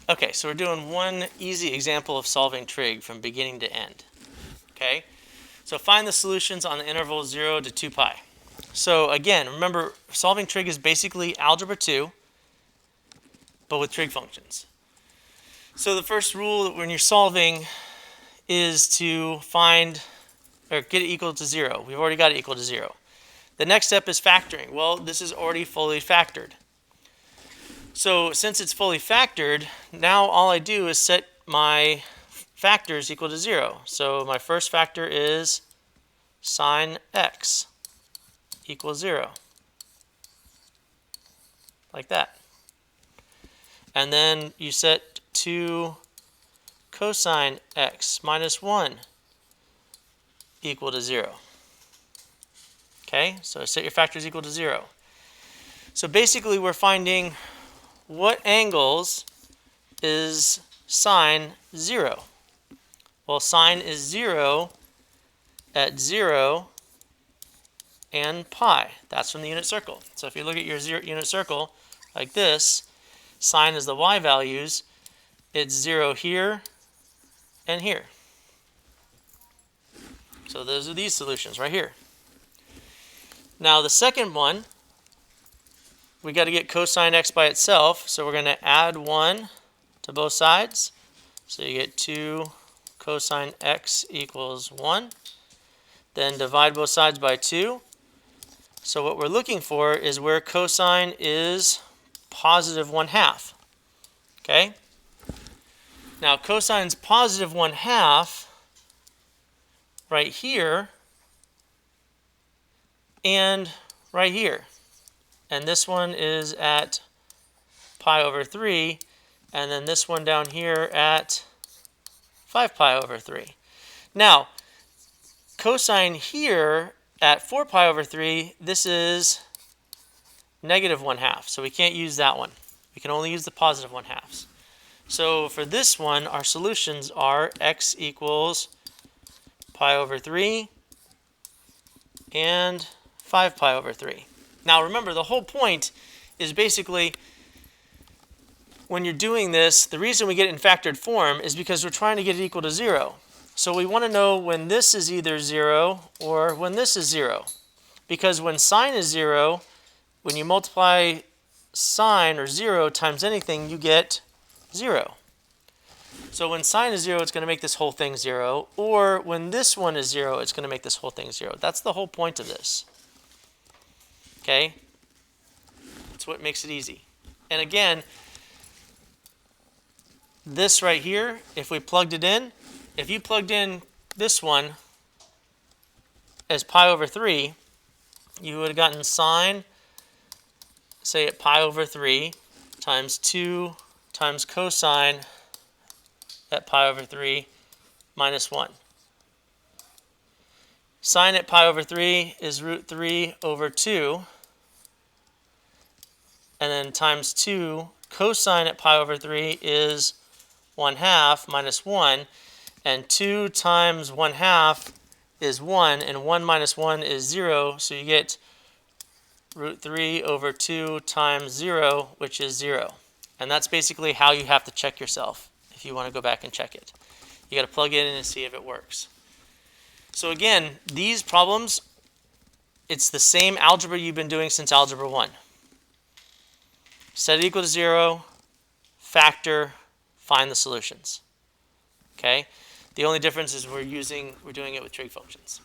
Okay, so we're doing one easy example of solving trig from beginning to end. Okay, so find the solutions on the interval 0 to 2 pi. So again, remember, solving trig is basically algebra 2, but with trig functions. So the first rule when you're solving is to find or get it equal to 0. We've already got it equal to 0. The next step is factoring. Well, this is already fully factored. So since it's fully factored, now all I do is set my factors equal to 0. So my first factor is sine x equals 0. Like that. And then you set 2 cosine x minus 1 equal to 0. Okay, so set your factors equal to 0. So basically we're finding what angles is sine 0. Well, sine is 0 at 0 and pi. That's from the unit circle. So if you look at your unit circle like this, sine is the y values. It's 0 here and here. So those are these solutions right here. Now the second one, we got to get cosine x by itself. So we're going to add 1 to both sides. So you get 2 cosine x equals 1. Then divide both sides by 2. So what we're looking for is where cosine is positive 1/2. Okay? Now cosine's positive 1/2 right here and right here. And this one is at pi over 3, and then this one down here at 5 pi over 3. Now, cosine here at 4 pi over 3, this is negative 1/2, so we can't use that one. We can only use the positive 1/2. So for this one, our solutions are x equals pi over 3 and 5 pi over 3. Now remember, the whole point is basically when you're doing this, the reason we get it in factored form is because we're trying to get it equal to 0. So we want to know when this is either 0 or when this is 0. Because when sine is 0, when you multiply sine or 0 times anything, you get 0. So when sine is 0, it's going to make this whole thing 0. Or when this one is 0, it's going to make this whole thing 0. That's the whole point of this. Okay? That's what makes it easy. And again, this right here, if we plugged it in, if you plugged in this one as pi over 3, you would have gotten sine, say at pi over 3, times 2 times cosine at pi over 3 minus 1. Sine at pi over 3 is root 3 over 2. And then times 2, cosine at pi over 3 is 1/2 minus 1. And 2 times 1/2 is 1. And 1 minus 1 is 0. So you get root 3 over 2 times 0, which is 0. And that's basically how you have to check yourself if you want to go back and check it. You got to plug it in and see if it works. So again, these problems, it's the same algebra you've been doing since algebra 1. Set it equal to 0, factor, find the solutions. Okay? The only difference is we're doing it with trig functions.